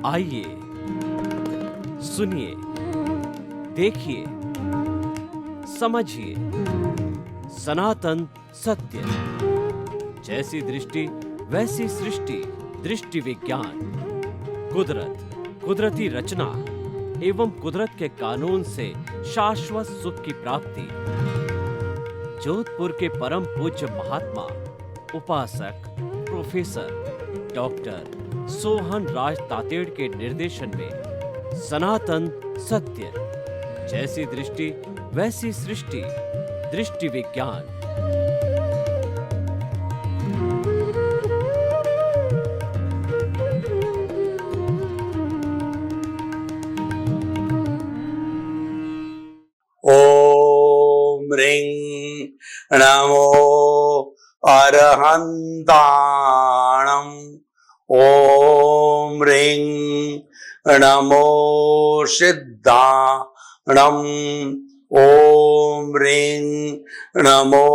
आइए, सुनिए, देखिए, समझिए सनातन सत्य। जैसी दृष्टि वैसी सृष्टि, दृष्टि विज्ञान। कुदरत, कुदरती रचना एवं कुदरत के कानून से शाश्वत सुख की प्राप्ति। जोधपुर के परम पूज्य महात्मा उपासक प्रोफेसर डॉक्टर सोहन राज तातेड़ के निर्देशन में सनातन सत्य। जैसी दृष्टि वैसी सृष्टि, दृष्टि विज्ञान। ओम ह्रीं नमो अरहन्ताणम्। ओम ह्रीं नमो सिद्धाणम्। ओम ह्रीं नमो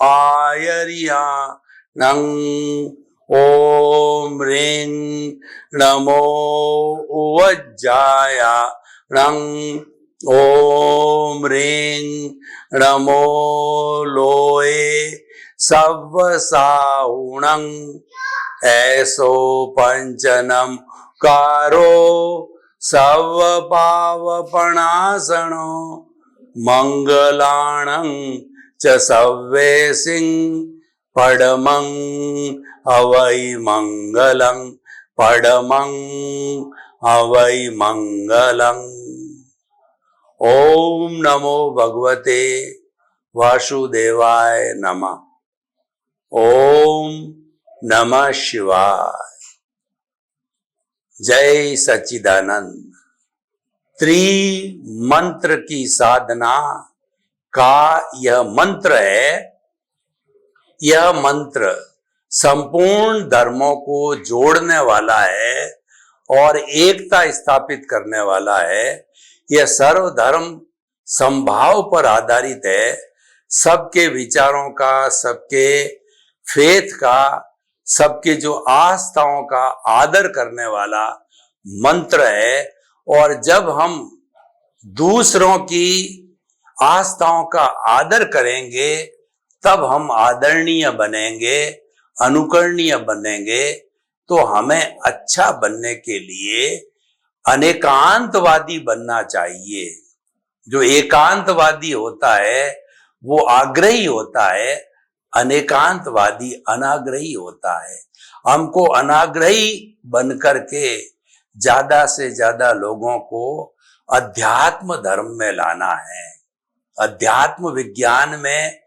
आयर्याणम्। ओम ह्रीं नमो उवज्जायाणम्। ओम ह्रीं नमो लोये सव्वसाहुणं। ऐसो पंचनम कारो सव्वपावपणासनो। मंगलाणं च सव्वेसिं पडमं अवै मंगलं। पडमं अवै मंगलं। ओम नमो भगवते वासुदेवाय नमः। ओम नमः शिवाय। जय सच्चिदानंद। त्रिमंत्र की साधना का यह मंत्र है। यह मंत्र संपूर्ण धर्मों को जोड़ने वाला है और एकता स्थापित करने वाला है। यह सर्वधर्म समभाव पर आधारित है। सबके विचारों का, सबके फेथ का, सबके जो आस्थाओं का आदर करने वाला मंत्र है। और जब हम दूसरों की आस्थाओं का आदर करेंगे तब हम आदरणीय बनेंगे, अनुकरणीय बनेंगे। तो हमें अच्छा बनने के लिए अनेकांतवादी बनना चाहिए। जो एकांतवादी होता है वो आग्रही होता है, अनेकांतवादी अनाग्रही होता है। हमको अनाग्रही बनकर के ज्यादा से ज्यादा लोगों को अध्यात्म धर्म में लाना है। अध्यात्म विज्ञान में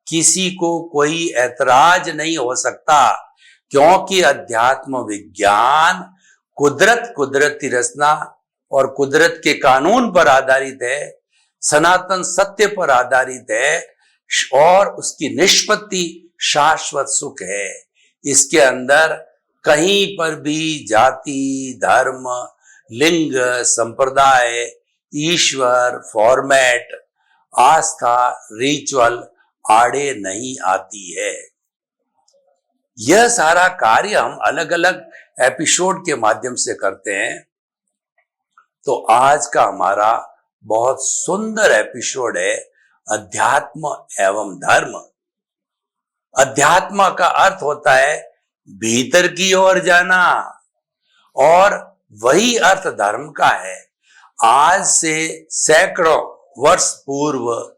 किसी को कोई ऐतराज नहीं हो सकता, क्योंकि अध्यात्म विज्ञान कुदरत, कुदरती रचना और कुदरत के कानून पर आधारित है, सनातन सत्य पर आधारित है और उसकी निष्पत्ति शाश्वत सुख है। इसके अंदर कहीं पर भी जाति, धर्म, लिंग, संप्रदाय, ईश्वर, फॉर्मेट, आस्था, रिचुअल आड़े नहीं आती है। यह सारा कार्य हम अलग अलग एपिसोड के माध्यम से करते हैं। तो आज का हमारा बहुत सुंदर एपिसोड है अध्यात्म एवं धर्म। अध्यात्म का अर्थ होता है भीतर की ओर जाना, और वही अर्थ धर्म का है। आज से सैकड़ों वर्ष पूर्व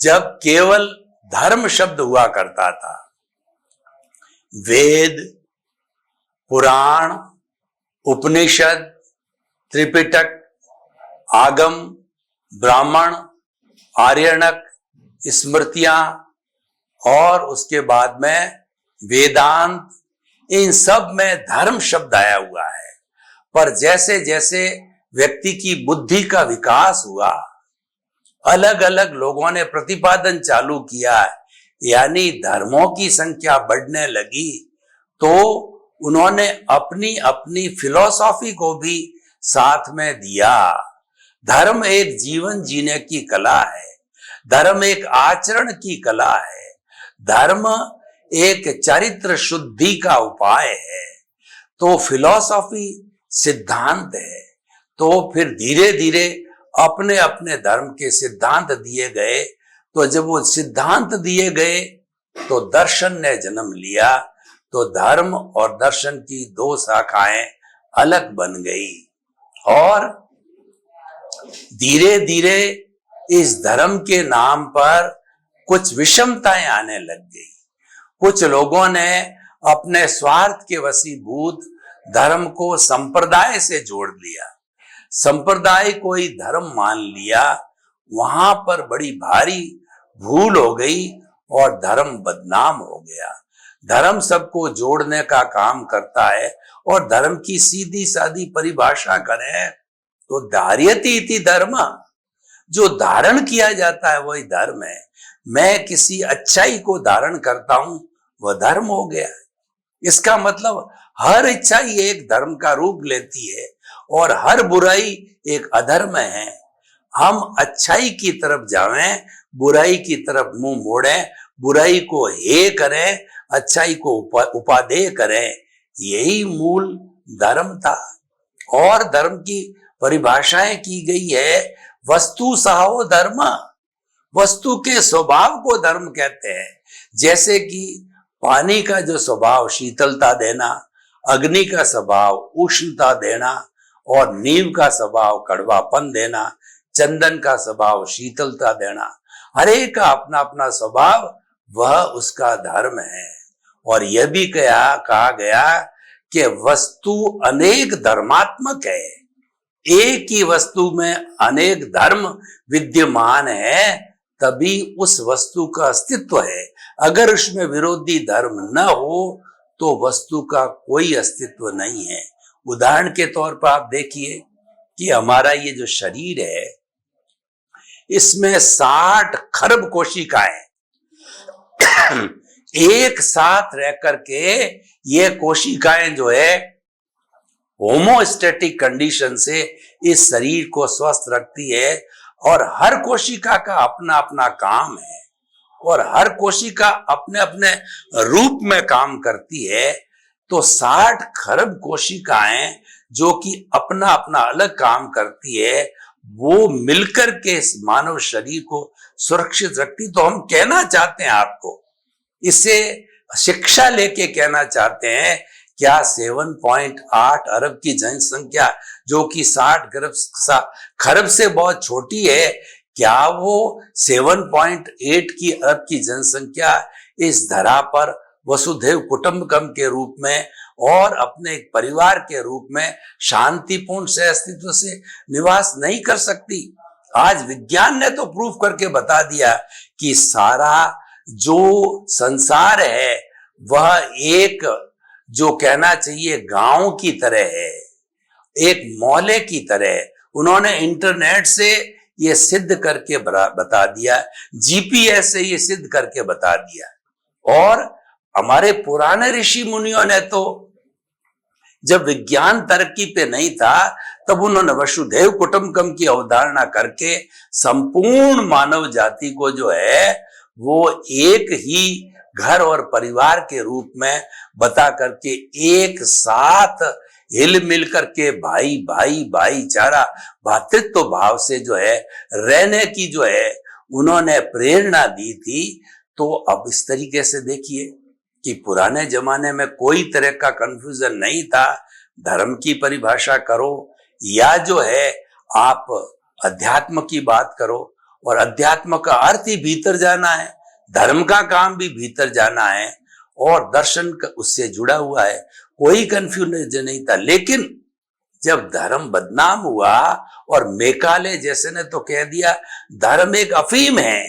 जब केवल धर्म शब्द हुआ करता था, वेद, पुराण, उपनिषद, त्रिपिटक, आगम, ब्राह्मण, आर्यणक, स्मृतियां और उसके बाद में वेदांत, इन सब में धर्म शब्द आया हुआ है। पर जैसे जैसे व्यक्ति की बुद्धि का विकास हुआ, अलग अलग लोगों ने प्रतिपादन चालू किया, यानी धर्मों की संख्या बढ़ने लगी, तो उन्होंने अपनी अपनी फिलॉसफी को भी साथ में दिया। धर्म एक जीवन जीने की कला है, धर्म एक आचरण की कला है, धर्म एक चरित्र शुद्धि का उपाय है। तो फिलॉसफी सिद्धांत है। तो फिर धीरे धीरे अपने अपने धर्म के सिद्धांत दिए गए। तो जब वो सिद्धांत दिए गए तो दर्शन ने जन्म लिया। तो धर्म और दर्शन की दो शाखाएं अलग बन गई और धीरे धीरे इस धर्म के नाम पर कुछ विषमताएं आने लग गई। कुछ लोगों ने अपने स्वार्थ के वशीभूत धर्म को संप्रदाय से जोड़ लिया, संप्रदाय को ही धर्म मान लिया। वहां पर बड़ी भारी भूल हो गई और धर्म बदनाम हो गया। धर्म सबको जोड़ने का काम करता है और धर्म की सीधी सादी परिभाषा करें तो धार्यति इति धर्म, जो धारण किया जाता है वही धर्म है। मैं किसी अच्छाई को धारण करता हूं वह धर्म हो गया। इसका मतलब हर इच्छाई एक धर्म का रूप लेती है और हर बुराई एक अधर्म है। हम अच्छाई की तरफ जावें, बुराई की तरफ मुंह मोड़ें, बुराई को हे करें, अच्छाई को उपादेय करें, यही मूल धर्म था। और धर्म की परिभाषाएं की गई है, वस्तु सहो धर्म, वस्तु के स्वभाव को धर्म कहते हैं। जैसे कि पानी का जो स्वभाव शीतलता देना, अग्नि का स्वभाव उष्णता देना और नीम का स्वभाव कड़वापन देना, चंदन का स्वभाव शीतलता देना, हर एक का अपना अपना स्वभाव, वह उसका धर्म है। और यह भी कहा गया कि वस्तु अनेक धर्मात्मक है, एक ही वस्तु में अनेक धर्म विद्यमान है, तभी उस वस्तु का अस्तित्व है। अगर उसमें विरोधी धर्म न हो तो वस्तु का कोई अस्तित्व नहीं है। उदाहरण के तौर पर आप देखिए कि हमारा ये जो शरीर है, इसमें 60 खरब कोशिकाएं एक साथ रह करके ये कोशिकाएं जो है होमोस्टैटिक कंडीशन से इस शरीर को स्वस्थ रखती है। और हर कोशिका का अपना अपना काम है और हर कोशिका अपने अपने रूप में काम करती है। तो 60 खरब कोशिकाएं जो कि अपना अपना अलग काम करती है, वो मिलकर के इस मानव शरीर को सुरक्षित रखती। तो हम कहना चाहते हैं आपको, इससे शिक्षा लेके कहना चाहते हैं, क्या 7.8 अरब की जनसंख्या जो कि 60 खरब से बहुत छोटी है, क्या वो 7.8 की अरब की जनसंख्या इस धरा पर वसुधैव कुटुंबकम के रूप में और अपने एक परिवार के रूप में शांतिपूर्ण से अस्तित्व से निवास नहीं कर सकती? आज विज्ञान ने तो प्रूफ करके बता दिया कि सारा जो संसार है वह एक, जो कहना चाहिए, गांव की तरह है, एक मोहल्ले की तरह। उन्होंने इंटरनेट से ये सिद्ध करके बता दिया, जीपीएस से ये सिद्ध करके बता दिया। और हमारे पुराने ऋषि मुनियों ने तो जब विज्ञान तरक्की पे नहीं था तब उन्होंने वसुधैव कुटुंबकम की अवधारणा करके संपूर्ण मानव जाति को जो है वो एक ही घर और परिवार के रूप में बता करके एक साथ हिल मिल करके भाई भाई भाईचारा भातृत्व भाव से जो है रहने की जो है उन्होंने प्रेरणा दी थी। तो अब इस तरीके से देखिए कि पुराने जमाने में कोई तरह का कंफ्यूजन नहीं था। धर्म की परिभाषा करो या जो है आप अध्यात्म की बात करो, और अध्यात्म का अर्थ ही भीतर जाना है, धर्म का काम भी भीतर जाना है और दर्शन उससे जुड़ा हुआ है, कोई कंफ्यूजन नहीं था। लेकिन जब धर्म बदनाम हुआ और मेकाले जैसे ने तो कह दिया धर्म एक अफीम है,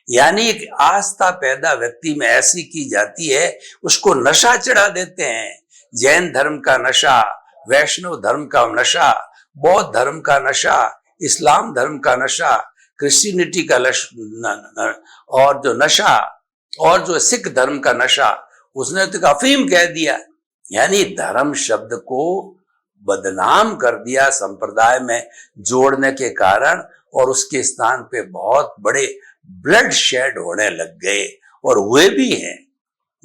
यानी एक आस्था पैदा व्यक्ति में ऐसी की जाती है, उसको नशा चढ़ा देते हैं। जैन धर्म का नशा, वैष्णव धर्म का नशा, बौद्ध धर्म का नशा, इस्लाम धर्म का नशा, क्रिश्चियनिटी का और जो नशा, और जो सिख धर्म का नशा, उसने तो अफीम कह दिया। यानी धर्म शब्द को बदनाम कर दिया संप्रदाय में जोड़ने के कारण, और उसके स्थान पे बहुत बड़े ब्लड शेड होने लग गए और हुए भी हैं।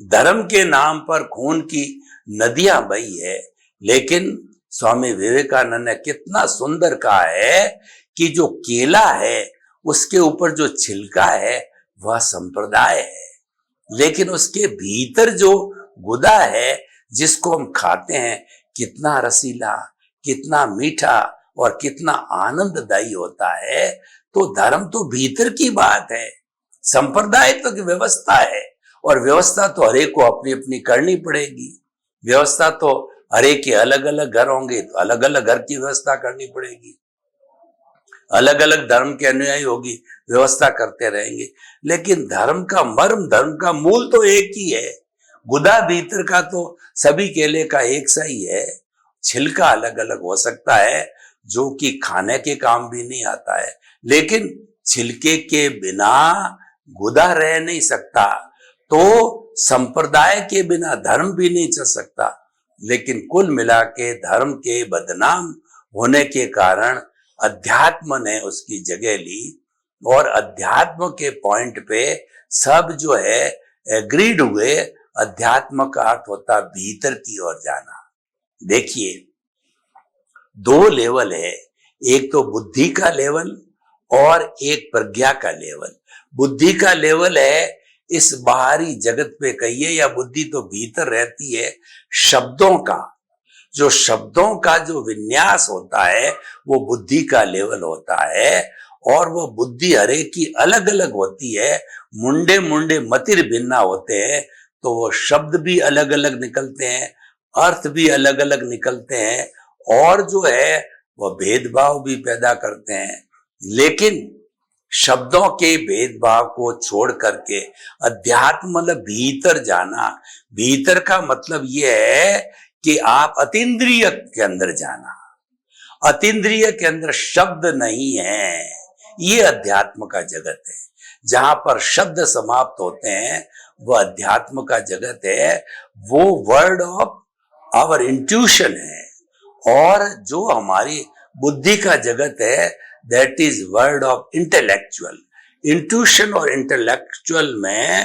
धर्म के नाम पर खून की नदियां बही है, लेकिन स्वामी विवेकानंद ने कितना सुंदर कहा है कि जो केला है उसके ऊपर जो छिलका है वह संप्रदाय है, लेकिन उसके भीतर जो गुदा है जिसको हम खाते हैं कितना रसीला, कितना मीठा और कितना आनंददायी होता है। तो धर्म तो भीतर की बात है, संप्रदाय तो व्यवस्था है, और व्यवस्था तो हरेक को अपनी अपनी करनी पड़ेगी। व्यवस्था तो हरेक के अलग अलग घर होंगे तो अलग अलग घर की व्यवस्था करनी पड़ेगी, अलग अलग धर्म के अनुयायी होगी, व्यवस्था करते रहेंगे। लेकिन धर्म का मर्म, धर्म का मूल तो एक ही है। गुदा भीतर का तो सभी केले का एक सा ही है, छिलका अलग अलग हो सकता है जो कि खाने के काम भी नहीं आता है, लेकिन छिलके के बिना गुदा रह नहीं सकता, तो संप्रदाय के बिना धर्म भी नहीं चल सकता। लेकिन कुल मिला के धर्म के बदनाम होने के कारण अध्यात्म ने उसकी जगह ली, और अध्यात्म के पॉइंट पे सब जो है एग्रीड हुए। अध्यात्म का अर्थ होता भीतर की ओर जाना। देखिए, दो लेवल है, एक तो बुद्धि का लेवल और एक प्रज्ञा का लेवल। बुद्धि का लेवल है इस बाहरी जगत पे कहिए, या बुद्धि तो भीतर रहती है शब्दों का, जो शब्दों का जो विन्यास होता है वो बुद्धि का लेवल होता है, और वो बुद्धि हरेक की अलग अलग होती है। मुंडे मुंडे मतिर भिन्ना होते हैं, तो वो शब्द भी अलग अलग निकलते हैं, अर्थ भी अलग अलग निकलते हैं, और जो है वह भेदभाव भी पैदा करते हैं। लेकिन शब्दों के भेदभाव को छोड़ करके अध्यात्म मतलब भीतर जाना। भीतर का मतलब यह है कि आप अतीन्द्रिय के अंदर जाना। अतीन्द्रिय के अंदर शब्द नहीं है, ये अध्यात्म का जगत है। जहां पर शब्द समाप्त होते हैं वह अध्यात्म का जगत है, वो वर्ड ऑफ आवर इंट्यूशन है। और जो हमारी बुद्धि का जगत है that is word of intellectual. Intuition और इंटेलेक्चुअल में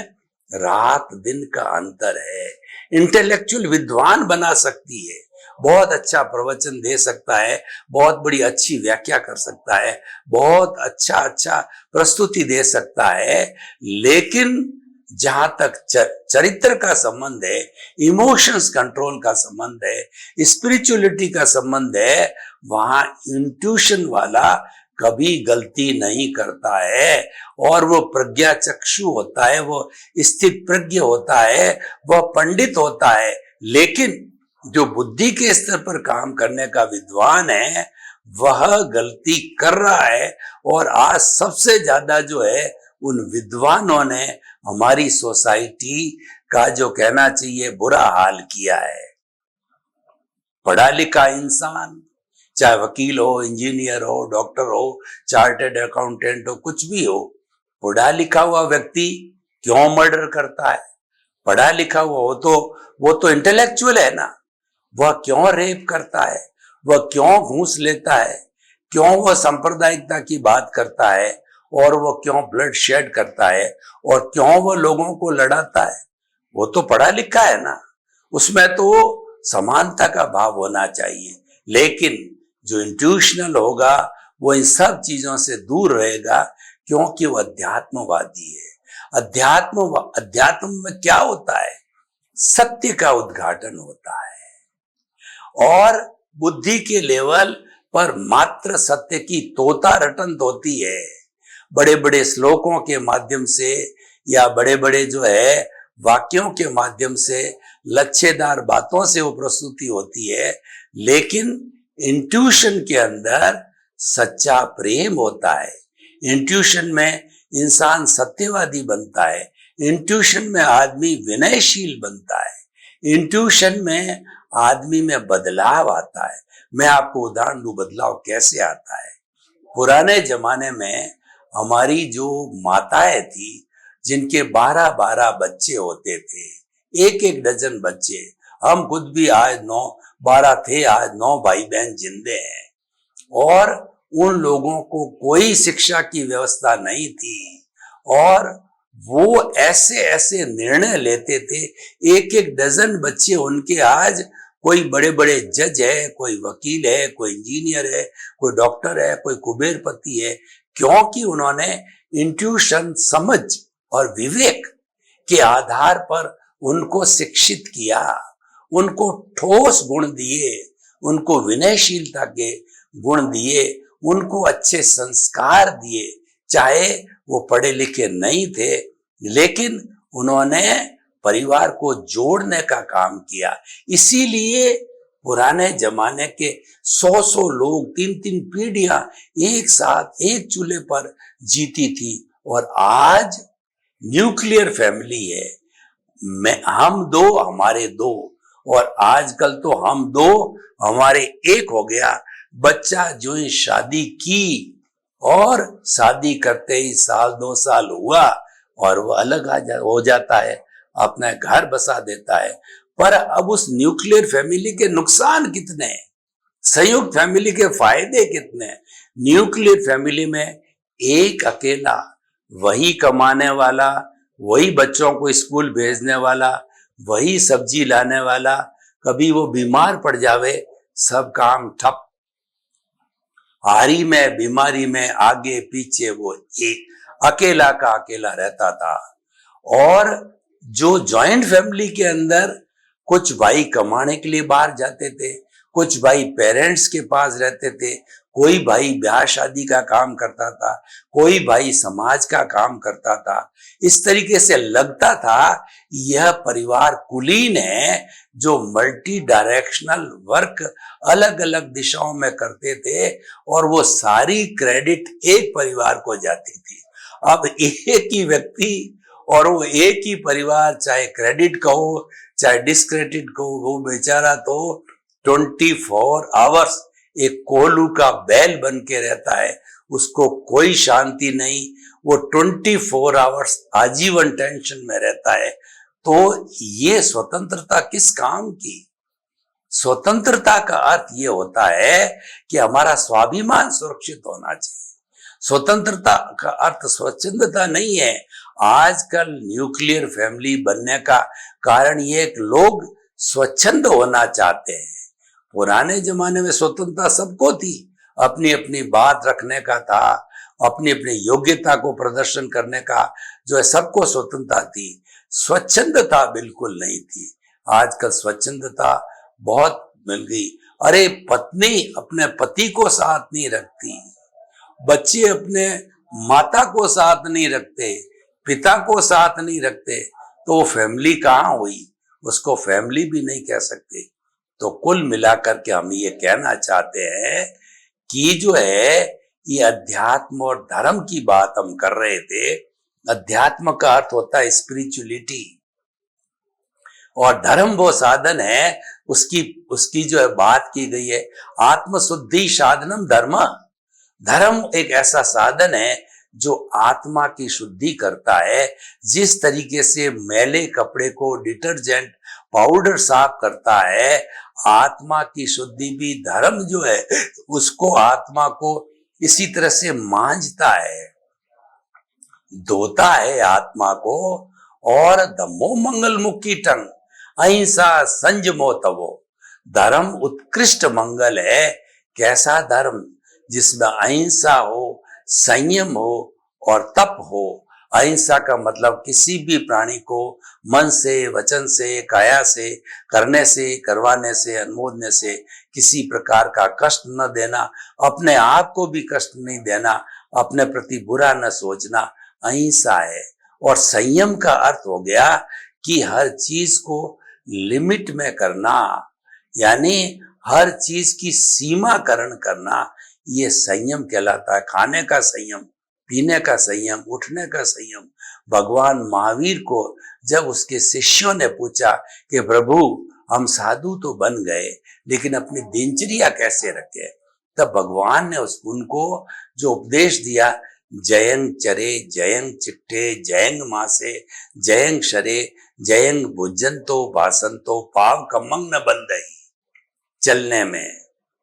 रात दिन का अंतर है। इंटेलेक्चुअल विद्वान बना सकती है, बहुत अच्छा प्रवचन दे सकता है, बहुत बड़ी अच्छी व्याख्या कर सकता है, बहुत अच्छा प्रस्तुति दे सकता है, लेकिन जहां तक चरित्र का संबंध है, इमोशंस कंट्रोल का संबंध है, स्पिरिचुअलिटी का संबंध है, वहां इंट्यूशन वाला कभी गलती नहीं करता है, और वो प्रज्ञा चक्षु होता है, वो स्थित प्रज्ञ होता है, वह पंडित होता है। लेकिन जो बुद्धि के स्तर पर काम करने का विद्वान है वह गलती कर रहा है, और आज सबसे ज्यादा जो है उन विद्वानों ने हमारी सोसाइटी का जो कहना चाहिए बुरा हाल किया है। पढ़ा लिखा इंसान, चाहे वकील हो, इंजीनियर हो, डॉक्टर हो, चार्टर्ड अकाउंटेंट हो, कुछ भी हो, पढ़ा लिखा हुआ व्यक्ति क्यों मर्डर करता है? पढ़ा लिखा हुआ वो तो इंटेलेक्चुअल है ना, वह क्यों रेप करता है, वह क्यों घूस लेता है, क्यों वह सांप्रदायिकता की बात करता है, और वह क्यों ब्लड शेड करता है, और क्यों वह लोगों को लड़ाता है? वो तो पढ़ा लिखा है ना, उसमें तो समानता का भाव होना चाहिए। लेकिन जो इंट्यूशनल होगा वो इन सब चीजों से दूर रहेगा, क्योंकि वो अध्यात्मवादी है। अध्यात्म में क्या होता है? सत्य का उद्घाटन होता है, और बुद्धि के लेवल पर मात्र सत्य की तोता रटंत होती है। बड़े बड़े श्लोकों के माध्यम से या बड़े बड़े जो है वाक्यों के माध्यम से, लच्छेदार बातों से वो प्रस्तुति होती है, लेकिन इंट्यूशन के अंदर सच्चा प्रेम होता है। इंट्यूशन में इंसान सत्यवादी बनता है, इंट्यूशन में आदमी विनयशील बनता है, इंट्यूशन में आदमी में बदलाव आता है। मैं आपको उदाहरण दूं, बदलाव कैसे आता है। पुराने जमाने में हमारी जो माताएं थी, जिनके 12-12 बच्चे होते थे, एक डजन बच्चे, हम खुद भी आज 9-12 थे, आज 9 भाई बहन जिंदे हैं, और उन लोगों को कोई शिक्षा की व्यवस्था नहीं थी, और वो ऐसे ऐसे निर्णय लेते थे। एक डजन बच्चे उनके आज कोई बड़े बड़े जज है, कोई वकील है, कोई इंजीनियर है, कोई डॉक्टर है, कोई कुबेरपति है, क्योंकि उन्होंने इंट्यूशन, समझ और विवेक के आधार पर उनको शिक्षित किया, उनको ठोस गुण दिए, उनको विनयशीलता के गुण दिए, उनको अच्छे संस्कार दिए। चाहे वो पढ़े लिखे नहीं थे, लेकिन उन्होंने परिवार को जोड़ने का काम किया। इसीलिए पुराने जमाने के 100 लोग, 3 पीढ़ियां एक साथ एक चूल्हे पर जीती थी, और आज न्यूक्लियर फैमिली है। हम दो, हमारे दो, और आजकल तो हम दो, हमारे एक हो गया। बच्चा जो ही शादी की और शादी करते ही 1-2 साल हुआ और वो अलग हो जाता है, अपना घर बसा देता है। पर अब उस न्यूक्लियर फैमिली के नुकसान कितने हैं, संयुक्त फैमिली के फायदे कितने हैं। न्यूक्लियर फैमिली में एक अकेला, वही कमाने वाला, वही बच्चों को स्कूल भेजने वाला, वही सब्जी लाने वाला, कभी वो बीमार पड़ जावे, सब काम ठप। हारी में, बीमारी में, आगे पीछे वो एक अकेला का अकेला रहता था। और जो जॉइंट फैमिली के अंदर कुछ भाई कमाने के लिए बाहर जाते थे, कुछ भाई पेरेंट्स के पास रहते थे, कोई भाई ब्याह शादी का काम करता था, कोई भाई समाज का काम करता था। इस तरीके से लगता था यह परिवार कुलीन है, जो मल्टी डायरेक्शनल वर्क अलग अलग दिशाओं में करते थे, और वो सारी क्रेडिट एक परिवार को जाती थी। अब एक ही व्यक्ति और वो एक ही परिवार, चाहे क्रेडिट कहो चाहे डिस्क्रेडिट कहो, वो बेचारा तो 24 आवर्स एक कोहलू का बैल बन के रहता है, उसको कोई शांति नहीं, वो 24 आवर्स आजीवन टेंशन में रहता है। तो ये स्वतंत्रता किस काम की? स्वतंत्रता का अर्थ ये होता है कि हमारा स्वाभिमान सुरक्षित होना चाहिए। स्वतंत्रता का अर्थ स्वच्छंदता नहीं है। आजकल न्यूक्लियर फैमिली बनने का कारण ये कि लोग स्वच्छंद होना चाहते हैं। पुराने जमाने में स्वतंत्रता सबको थी, अपनी अपनी बात रखने का था, अपनी अपनी योग्यता को प्रदर्शन करने का जो है सबको स्वतंत्रता थी। स्वच्छंदता बिल्कुल नहीं थी। आजकल स्वच्छंदता बहुत मिल गई। अरे पत्नी अपने पति को साथ नहीं रखती, बच्चे अपने माता को साथ नहीं रखते, पिता को साथ नहीं रखते, तो फैमिली कहाँ हुई? उसको फैमिली भी नहीं कह सकते। तो कुल मिलाकर के हम ये कहना चाहते हैं कि जो है ये अध्यात्म और धर्म की बात हम कर रहे थे। अध्यात्म का अर्थ होता है स्पिरिचुअलिटी, और धर्म वो साधन है, उसकी जो है बात की गई है आत्मशुद्धि साधनम धर्म। धर्म एक ऐसा साधन है जो आत्मा की शुद्धि करता है। जिस तरीके से मैले कपड़े को डिटर्जेंट पाउडर साफ करता है, आत्मा की शुद्धि भी धर्म जो है उसको, आत्मा को इसी तरह से मांझता है, धोता है आत्मा को। और धम्मो मंगल मुखी टंग अहिंसा संयमो तवो। धर्म उत्कृष्ट मंगल है। कैसा धर्म? जिसमें अहिंसा हो, संयम हो और तप हो। अहिंसा का मतलब किसी भी प्राणी को मन से, वचन से, काया से, करने से, करवाने से, अनुमोदने से किसी प्रकार का कष्ट न देना, अपने आप को भी कष्ट नहीं देना, अपने प्रति बुरा न सोचना, अहिंसा है। और संयम का अर्थ हो गया कि हर चीज को लिमिट में करना, यानी हर चीज की सीमाकरण करना, ये संयम कहलाता है। खाने का संयम, पीने का संयम, उठने का संयम। भगवान महावीर को जब उसके शिष्यों ने पूछा कि प्रभु हम साधु तो बन गए, लेकिन अपनी दिनचर्या कैसे रखें, तब भगवान ने उनको जो उपदेश दिया, जयंग चरे जयंग चिट्ठे जयंग मासे जयंग शरे जयंग भुजंतो भासंतो पाव कमंग न बंदई। चलने में,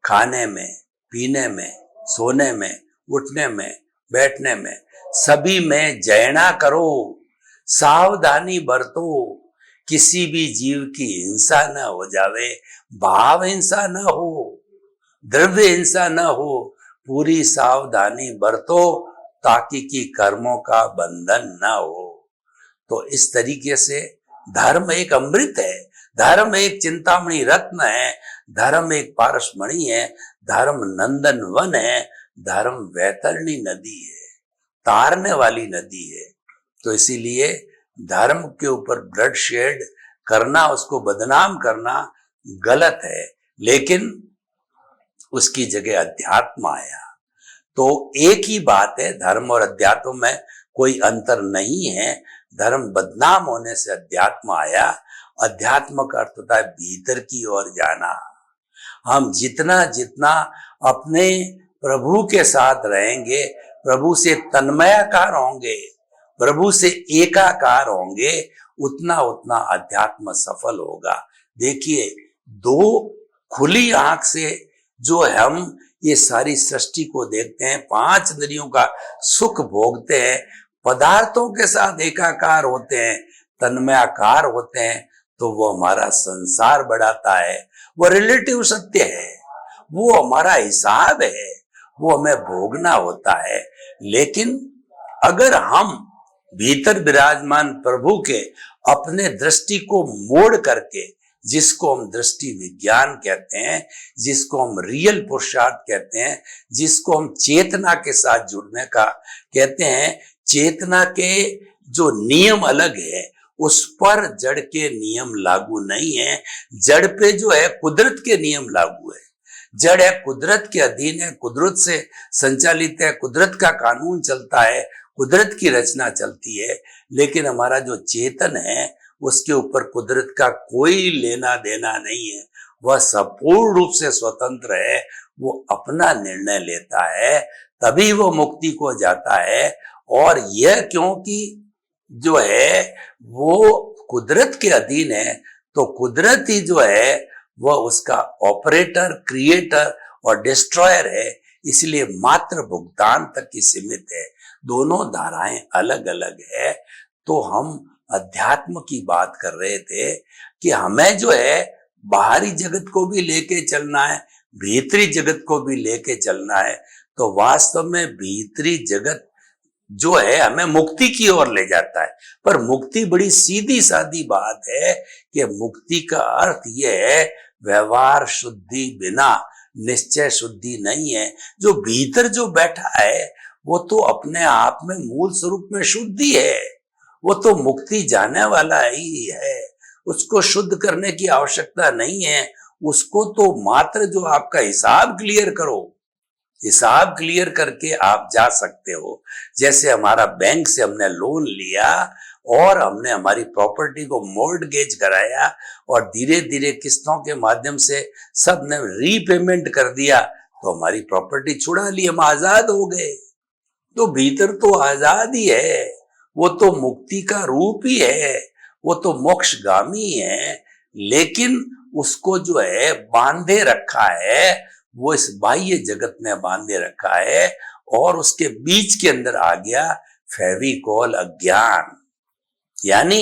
खाने में, पीने में, सोने में, उठने में, बैठने में, सभी में जयना करो, सावधानी बरतो। किसी भी जीव की हिंसा न हो जावे, भाव हिंसा न हो, द्रव्य हिंसा न हो, पूरी सावधानी बरतो ताकि कि कर्मों का बंधन न हो। तो इस तरीके से धर्म एक अमृत है, धर्म एक चिंतामणि रत्न है, धर्म एक पारसमणि है, धर्म नंदन वन है, धर्म वैतरणी नदी है, तारने वाली नदी है। तो इसीलिए धर्म के ऊपर ब्लड शेड करना, उसको बदनाम करना गलत है, लेकिन उसकी जगह अध्यात्म आया। तो एक ही बात है, धर्म और अध्यात्म में कोई अंतर नहीं है। धर्म बदनाम होने से अध्यात्म आया। अध्यात्म का अर्थ होता है भीतर की ओर जाना। हम जितना जितना अपने प्रभु के साथ रहेंगे, प्रभु से तन्मयाकार होंगे, प्रभु से एकाकार होंगे, उतना उतना अध्यात्म सफल होगा। देखिए, दो खुली आंख से जो हम ये सारी सृष्टि को देखते हैं, 5 इंद्रियों का सुख भोगते हैं, पदार्थों के साथ एकाकार होते हैं, तन्मयाकार होते हैं, तो वो हमारा संसार बढ़ाता है। वो रिलेटिव सत्य है, वो हमारा हिसाब है, वो हमें भोगना होता है। लेकिन अगर हम भीतर विराजमान प्रभु के अपने दृष्टि को मोड़ करके, जिसको हम दृष्टि विज्ञान कहते हैं, जिसको हम रियल पुरुषार्थ कहते हैं, जिसको हम चेतना के साथ जुड़ने का कहते हैं, चेतना के जो नियम अलग है, उस पर जड़ के नियम लागू नहीं है। जड़ पे जो है कुदरत के नियम लागू है। जड़ है कुदरत के अधीन है, कुदरत से संचालित है, कुदरत का कानून चलता है, कुदरत की रचना चलती है। लेकिन हमारा जो चेतन है, उसके ऊपर कुदरत का कोई लेना देना नहीं है। वह संपूर्ण रूप से स्वतंत्र है, वो अपना निर्णय लेता है, तभी वो मुक्ति को जाता है। और यह क्योंकि जो है वो कुदरत के अधीन है, तो कुदरत ही जो है वह उसका ऑपरेटर, क्रिएटर और डिस्ट्रॉयर है। इसलिए मात्र भुगतान तक ही सीमित है, दोनों धाराएं अलग अलग है। तो हम अध्यात्म की बात कर रहे थे कि हमें जो है बाहरी जगत को भी लेके चलना है, भीतरी जगत को भी लेके चलना है। तो वास्तव में भीतरी जगत जो है हमें मुक्ति की ओर ले जाता है। पर मुक्ति बड़ी सीधी सादी बात है कि मुक्ति का अर्थ यह है व्यवहार शुद्धि बिना निश्चय शुद्धि नहीं है। जो भीतर जो बैठा है वो तो अपने आप में मूल स्वरूप में शुद्धि है, वो तो मुक्ति जाने वाला ही है, उसको शुद्ध करने की आवश्यकता नहीं है। उसको तो मात्र जो आपका हिसाब क्लियर करो, हिसाब क्लियर करके आप जा सकते हो। जैसे हमारा बैंक से हमने लोन लिया और हमने हमारी प्रॉपर्टी को मॉर्टगेज कराया और धीरे धीरे किस्तों के माध्यम से सब ने रीपेमेंट कर दिया, तो हमारी प्रॉपर्टी छुड़ा ली, हम आजाद हो गए। तो भीतर तो आजाद ही है, वो तो मुक्ति का रूप ही है, वो तो मोक्षगामी है। लेकिन उसको जो है बांधे रखा है, वो इस बाह्य जगत में बांधे रखा है और उसके बीच के अंदर आ गया फेविकोल अज्ञान। यानी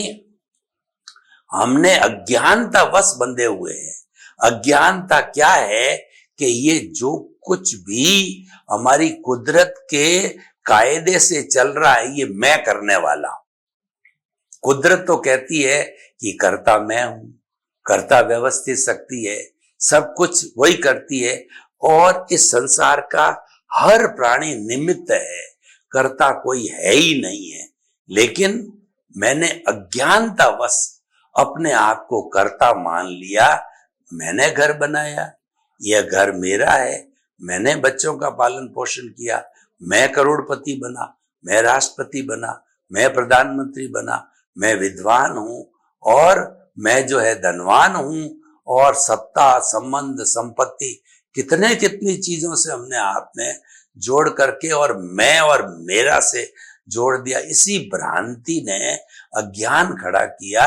हमने अज्ञानता वश बंधे हुए हैं। अज्ञानता क्या है कि ये जो कुछ भी हमारी कुदरत के कायदे से चल रहा है, ये मैं करने वाला हूं। कुदरत तो कहती है कि कर्ता मैं हूं, कर्ता व्यवस्थित शक्ति है, सब कुछ वही करती है और इस संसार का हर प्राणी निमित्त है, कर्ता कोई है ही नहीं है। लेकिन मैंने अज्ञानतावश अपने आप को कर्ता मान लिया। मैंने घर बनाया, यह घर मेरा है, मैंने बच्चों का पालन पोषण किया, मैं करोड़पति बना, मैं राष्ट्रपति बना, मैं प्रधानमंत्री बना, मैं विद्वान हूं और मैं जो है धनवान हूं और सत्ता संबंध संपत्ति कितनी चीजों से हमने आपने जोड़ करके और मैं और मेरा से जोड़ दिया। इसी भ्रांति ने अज्ञान खड़ा किया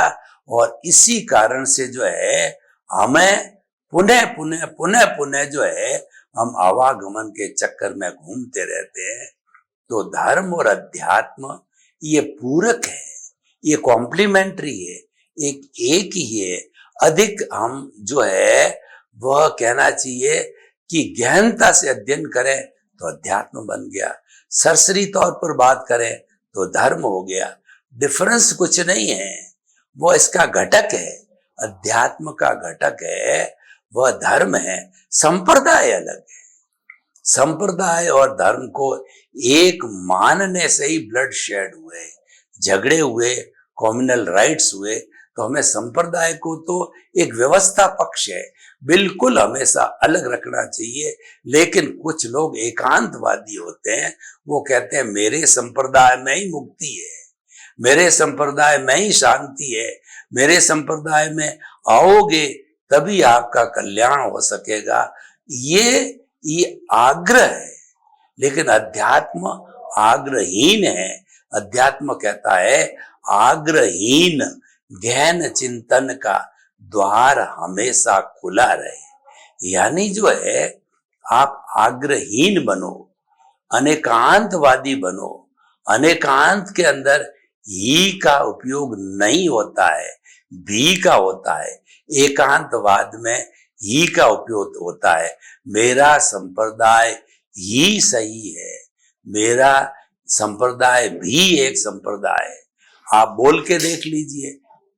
और इसी कारण से जो है हमें पुनः पुनः पुनः पुनः जो है हम आवागमन के चक्कर में घूमते रहते हैं। तो धर्म और अध्यात्म ये पूरक है, ये कॉम्प्लीमेंट्री है, एक ही है। अधिक हम जो है वह कहना चाहिए कि गहनता से अध्ययन करें तो अध्यात्म बन गया। सरसरी तौर पर बात करें तो धर्म हो गया। डिफरेंस कुछ नहीं है, वो इसका घटक है, अध्यात्म का घटक है, वह धर्म है। संप्रदाय अलग है। संप्रदाय और धर्म को एक मानने से ही ब्लड शेड हुए, झगड़े हुए, कम्युनल राइट्स हुए। तो हमें संप्रदाय को तो एक व्यवस्था पक्ष है, बिल्कुल हमेशा अलग रखना चाहिए। लेकिन कुछ लोग एकांतवादी होते हैं, वो कहते हैं मेरे संप्रदाय में ही मुक्ति है, मेरे संप्रदाय में ही शांति है, मेरे संप्रदाय में आओगे तभी आपका कल्याण हो सकेगा। ये आग्रह है, लेकिन अध्यात्म आग्रहीन है। अध्यात्म कहता है आग्रहीन गहन चिंतन का द्वार हमेशा खुला रहे। यानी जो है आप आग्रहीन बनो, अनेकांतवादी बनो। अनेकांत के अंदर ही का उपयोग नहीं होता है, भी का होता है। एकांतवाद में ही का उपयोग होता है। मेरा संप्रदाय ही सही है, मेरा संप्रदाय भी एक संप्रदाय है। आप बोल के देख लीजिए,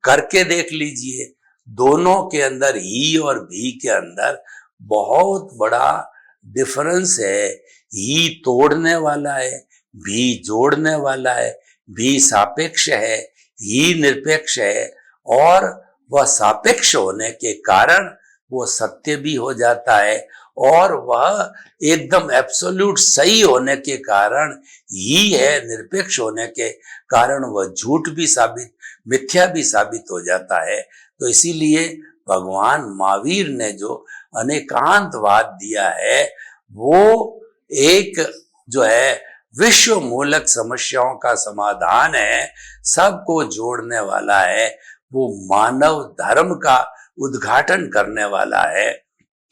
करके देख लीजिए, दोनों के अंदर ही और भी के अंदर बहुत बड़ा डिफरेंस है। ही तोड़ने वाला है, भी जोड़ने वाला है, भी सापेक्ष है, ही निरपेक्ष है। और वह सापेक्ष होने के कारण वो सत्य भी हो जाता है, और वह एकदम एब्सोल्यूट सही होने के कारण ही है, निरपेक्ष होने के कारण वह झूठ भी साबित, मिथ्या भी साबित हो जाता है। तो इसीलिए भगवान महावीर ने जो अनेकांतवाद दिया है, वो एक जो है विश्व मूलक समस्याओं का समाधान है, सबको जोड़ने वाला है। वो मानव धर्म का उद्घाटन करने वाला है।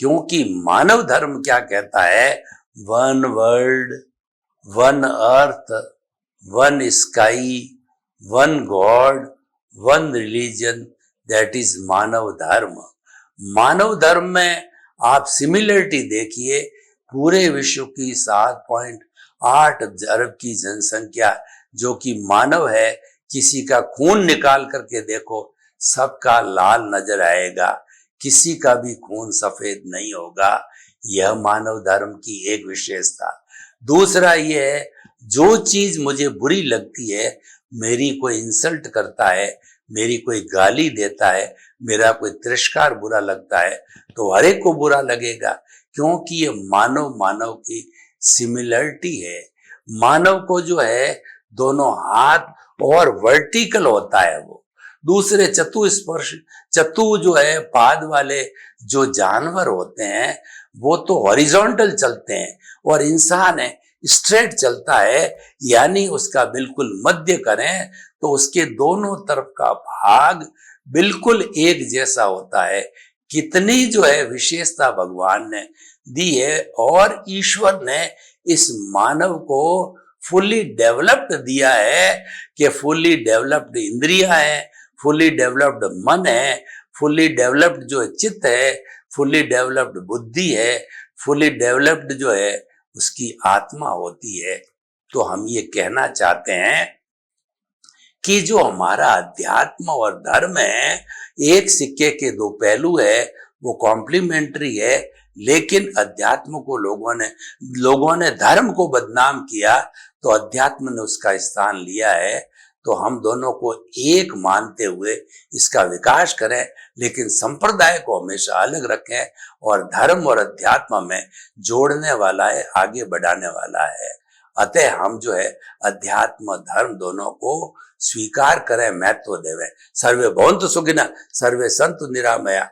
क्योंकि मानव धर्म क्या कहता है? One world, one earth, one sky, one god, one religion, that is मानव धर्म। मानव धर्म में आप सिमिलरिटी देखिए, पूरे विश्व की 7.8 अरब की जनसंख्या जो कि मानव है, किसी का खून निकाल करके देखो, सबका लाल नजर आएगा, किसी का भी खून सफेद नहीं होगा। यह मानव धर्म की एक विशेषता। दूसरा यह है, जो चीज मुझे बुरी लगती है, मेरी कोई इंसल्ट करता है, मेरी कोई गाली देता है, मेरा कोई तिरस्कार बुरा लगता है, तो हर एक को बुरा लगेगा, क्योंकि ये मानव मानव की सिमिलरिटी है। मानव को जो है दोनों हाथ और वर्टिकल होता है। वो दूसरे चतुस्पर्श, चतु जो है पाद वाले जो जानवर होते हैं, वो तो हॉरिजॉन्टल चलते हैं, और इंसान है स्ट्रेट चलता है। यानी उसका बिल्कुल मध्य करें तो उसके दोनों तरफ का भाग बिल्कुल एक जैसा होता है। कितनी जो है विशेषता भगवान ने दी है, और ईश्वर ने इस मानव को फुली डेवलप्ड दिया है कि फुली डेवलप्ड इंद्रियां है, फुली डेवलप्ड मन है, फुली डेवलप्ड जो चित्त है, फुली डेवलप्ड बुद्धि है, फुली डेवलप्ड जो है उसकी आत्मा होती है। तो हम ये कहना चाहते हैं कि जो हमारा अध्यात्म और धर्म है, एक सिक्के के दो पहलू है, वो कॉम्प्लीमेंट्री है। लेकिन अध्यात्म को लोगों ने धर्म को बदनाम किया, तो अध्यात्म ने उसका स्थान लिया है। तो हम दोनों को एक मानते हुए इसका विकास करें, लेकिन संप्रदाय को हमेशा अलग रखें, और धर्म और अध्यात्म में जोड़ने वाला है, आगे बढ़ाने वाला है। अतः हम जो है अध्यात्म धर्म दोनों को स्वीकार करें, महत्व देवें। सर्वे भवन्तु सुखिनः, सर्वे सन्तु निरामया।